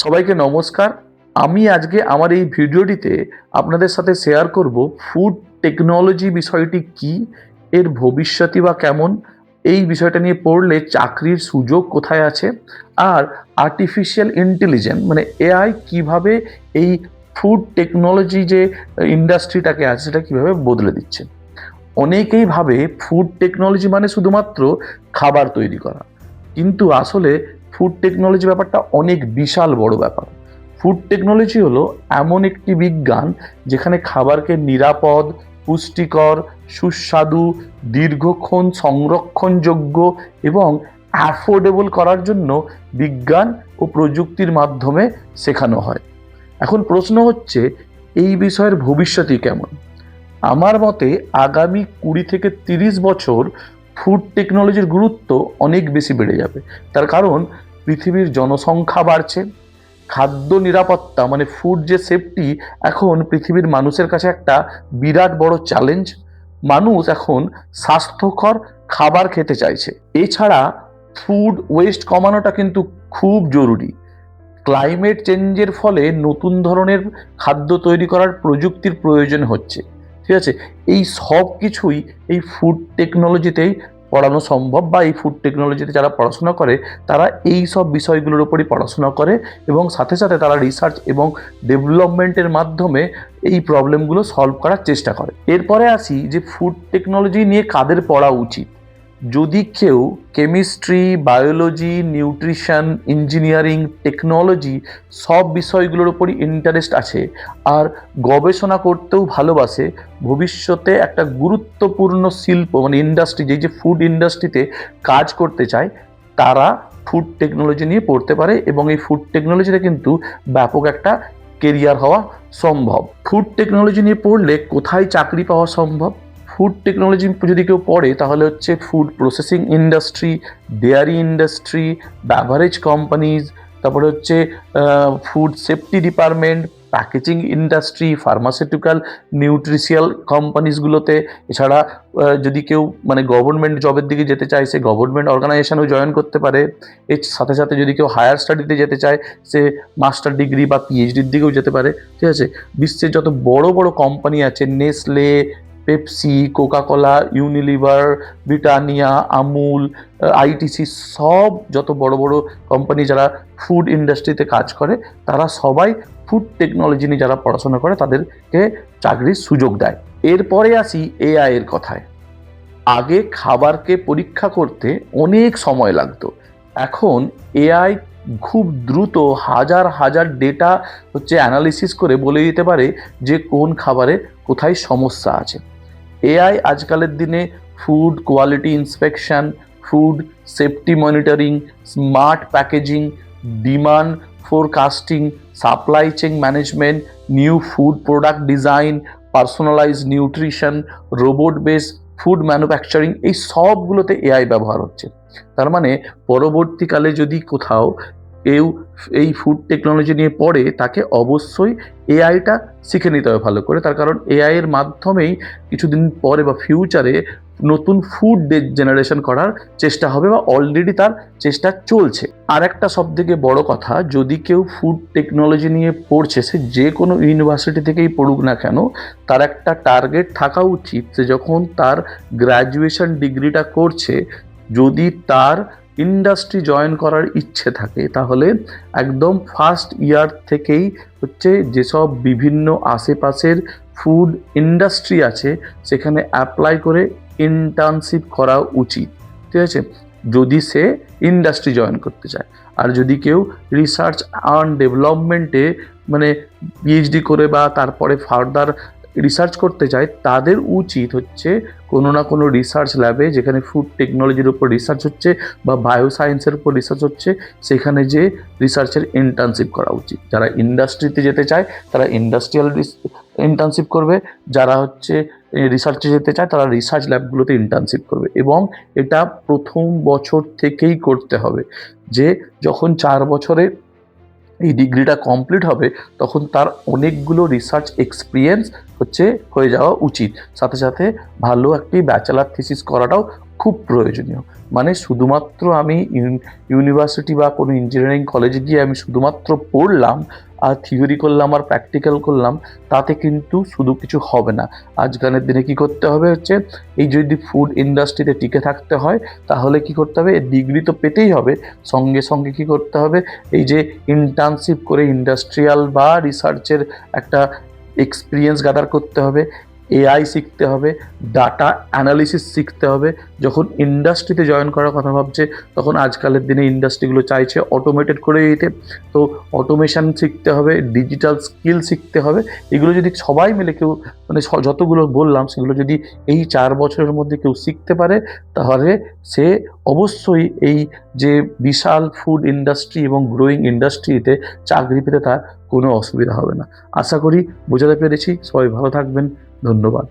সবাইকে নমস্কার। আমি আজকে আমার এই ভিডিওটিতে আপনাদের সাথে শেয়ার করব ফুড টেকনোলজি বিষয়টি কি, এর ভবিষ্যৎই বা কেমন, এই বিষয়টা নিয়ে পড়লে চাকরির সুযোগ কোথায় আছে, আর আর্টিফিশিয়াল ইন্টেলিজেন্স মানে এআই কিভাবে এই ফুড টেকনোলজি যে ইন্ডাস্ট্রিটাকে আছে সেটা কিভাবে বদলে দিচ্ছে। অনেকেই ভাবে ফুড টেকনোলজি মানে শুধুমাত্র খাবার তৈরি করা, কিন্তু আসলে ফুড টেকনোলজি ব্যাপারটা অনেক বিশাল বড় ব্যাপার। ফুড টেকনোলজি হলো এমন একটি বিজ্ঞান যেখানে খাবারকে নিরাপদ, পুষ্টিকর, সুস্বাদু, দীর্ঘক্ষণ সংরক্ষণযোগ্য এবং অ্যাফোর্ডেবল করার জন্য বিজ্ঞান ও প্রযুক্তির মাধ্যমে শেখানো হয়। এখন প্রশ্ন হচ্ছে, এই বিষয়ের ভবিষ্যৎই কেমন? আমার মতে আগামী 20 থেকে 30 বছর ফুড টেকনোলজির গুরুত্ব অনেক বেশি বেড়ে যাবে। তার কারণ পৃথিবীর জনসংখ্যা বাড়ছে, খাদ্য নিরাপত্তা মানে ফুড যে সেফটি এখন পৃথিবীর মানুষের কাছে একটা বিরাট বড় চ্যালেঞ্জ। মানুষ এখন স্বাস্থ্যকর খাবার খেতে চাইছে। এছাড়া ফুড ওয়েস্ট কমানোটা কিন্তু খুব জরুরি। ক্লাইমেট চেঞ্জের ফলে নতুন ধরনের খাদ্য তৈরি করার প্রযুক্তির প্রয়োজন হচ্ছে। ঠিক আছে, এই সব কিছুই এই ফুড টেকনোলজিতেই পড়ানো সম্ভব, বা এই ফুড টেকনোলজিতে যারা পড়াশোনা করে তারা এই সব বিষয়গুলোর উপরই পড়াশোনা করে এবং সাথে সাথে তারা রিসার্চ এবং ডেভেলপমেন্টের মাধ্যমে এই প্রবলেমগুলো সলভ করার চেষ্টা করে। এরপরে আসি যে ফুড টেকনোলজি নিয়ে কাদের পড়া উচিত। যদি কেউ chemistry, biology, nutrition, engineering, technology সব বিষয়গুলোর উপরই ইন্টারেস্ট আছে আর গবেষণা করতেও ভালোবাসে, ভবিষ্যতে একটা গুরুত্বপূর্ণ শিল্প মানে ইন্ডাস্ট্রি, যে ফুড ইন্ডাস্ট্রিতে কাজ করতে চায়, তারা ফুড টেকনোলজি নিয়ে পড়তে পারে এবং এই ফুড টেকনোলজিতে কিন্তু ব্যাপক একটা কেরিয়ার হওয়া সম্ভব। ফুড টেকনোলজি নিয়ে পড়লে কোথায় চাকরি পাওয়া সম্ভব? ফুড টেকনোলজি যদি কেউ পড়ে তাহলে হচ্ছে food processing industry, dairy industry, beverage companies, তারপরে হচ্ছে food safety department, packaging industry, pharmaceutical, nutritional কোম্পানিজগুলোতে। এছাড়া যদি কেউ মানে গভর্নমেন্ট জবের দিকে যেতে চায় সে গভর্নমেন্ট অর্গানাইজেশনেও জয়েন করতে পারে। এর সাথে সাথে যদি কেউ হায়ার স্টাডিতে যেতে চায় সে মাস্টার ডিগ্রি বা পিএইচডির দিকেও যেতে পারে। ঠিক আছে, বিশ্বের যত বড় বড় কোম্পানি আছে, Nestle, Pepsi, Coca Cola, Unilever, Britannia, Amul, ITC, সব যত বড় বড় কোম্পানি যারা ফুড ইন্ডাস্ট্রিতে কাজ করে তারা সবাই ফুড টেকনোলজি নিয়ে যারা পড়াশোনা করে তাদেরকে চাকরির সুযোগ দেয়। এরপরে আসি এআই এর কথায়। আগে খাবারকে পরীক্ষা করতে অনেক সময় লাগতো, এখন এআই খুব দ্রুত হাজার হাজার ডেটা হচ্ছে অ্যানালিসিস করে বলে দিতে পারে যে কোন খাবারে কোথায় সমস্যা আছে। এআই আজকালের দিনে food quality inspection, food safety monitoring, smart packaging, demand forecasting, supply chain management, new food product design, personalize nutrition, robot base food manufacturing, এই সবগুলোতে এআই ব্যবহার হচ্ছে। তার মানে পরবর্তীকালে যদি কোথাও কেউ এই ফুড টেকনোলজি নিয়ে পড়ে তাকে অবশ্যই এআইটা শিখে নিতে হবে ভালো করে। তার কারণ এআই এর মাধ্যমেই কিছুদিন পরে বা ফিউচারে নতুন ফুড জেনারেশন করার চেষ্টা হবে বা অলরেডি তার চেষ্টা চলছে। আর একটা সবথেকে বড় কথা, যদি কেউ ফুড টেকনোলজি নিয়ে পড়ছে সে যে কোনো ইউনিভার্সিটি থেকেই পড়ুক না কেন, তার একটা টার্গেট থাকা উচিত যে যখন তার গ্র্যাজুয়েশন ডিগ্রিটা করছে, যদি তার ইন্ডাস্ট্রি জয়েন করার ইচ্ছে থাকে তাহলে একদম ফার্স্ট ইয়ার থেকেই হচ্ছে যেসব বিভিন্ন আশেপাশের ফুড ইন্ডাস্ট্রি আছে সেখানে অ্যাপ্লাই করে ইন্টার্নশিপ করা উচিত। ঠিক আছে, যদি সে ইন্ডাস্ট্রি জয়েন করতে চায়। আর যদি কেউ রিসার্চ অ্যান্ড ডেভেলপমেন্টে মানে পিএইচডি করে বা তারপরে ফার্দার রিসার্চ করতে চায়, তাদের উচিত হচ্ছে কোনো না কোনো রিসার্চ ল্যাবে যেখানে ফুড টেকনোলজির উপর রিসার্চ হচ্ছে বা বায়োসায়েন্সের উপর রিসার্চ হচ্ছে সেখানে যে রিসার্চের ইন্টার্নশিপ করা উচিত। যারা ইন্ডাস্ট্রিতে যেতে চায় তারা ইন্ডাস্ট্রিয়াল ইন্টার্নশিপ করবে, যারা হচ্ছে রিসার্চে যেতে চায় তারা রিসার্চ ল্যাবগুলোতে ইন্টার্নশিপ করবে। এবং এটা প্রথম বছর থেকেই করতে হবে, যে যখন 4 বছরে এই ডিগ্রিটা কমপ্লিট হবে তখন তার অনেকগুলো রিসার্চ এক্সপিরিয়েন্স হচ্ছে হয়ে যাওয়া উচিত। সাথে সাথে ভালো একটি ব্যাচেলার থিসিস করাটাও খুব প্রয়োজনীয়। মানে শুধুমাত্র আমি ইউনিভার্সিটি বা কোনো ইঞ্জিনিয়ারিং কলেজে গিয়ে আমি শুধুমাত্র পড়লাম আর থিওরি করলাম আর প্র্যাকটিক্যাল করলাম, তাতে কিন্তু শুধু কিছু হবে না। আজকালের দিনে কি করতে হবে হচ্ছে, এই যদি ফুড ইন্ডাস্ট্রিতে টিকে থাকতে হয় তাহলে কি করতে হবে, ডিগ্রি তো পেতেই হবে, সঙ্গে সঙ্গে কি করতে হবে, এই যে ইন্টার্নশিপ করে ইন্ডাস্ট্রিয়াল বা রিসার্চের একটা এক্সপিরিয়েন্স গ্যাদার করতে হবে, এআই শিখতে হবে, ডাটা অ্যানালিসিস শিখতে হবে। যখন ইন্ডাস্ট্রিতে জয়েন করার কথা ভাবছে তখন আজকালের দিনে ইন্ডাস্ট্রিগুলো চাইছে অটোমেটেড করে দিতে, তো অটোমেশন শিখতে হবে, ডিজিটাল স্কিল শিখতে হবে। এগুলো যদি সবাই মিলে কেউ, মানে যতগুলো বললাম সেগুলো যদি এই 4 বছরের মধ্যে কেউ শিখতে পারে, তাহলে সে অবশ্যই এই যে বিশাল ফুড ইন্ডাস্ট্রি এবং গ্রোয়িং ইন্ডাস্ট্রিতে চাকরি পেতে তার কোনো অসুবিধা হবে না। আশা করি বোঝাতে পেরেছি। সবাই ভালো থাকবেন। ধন্যবাদ।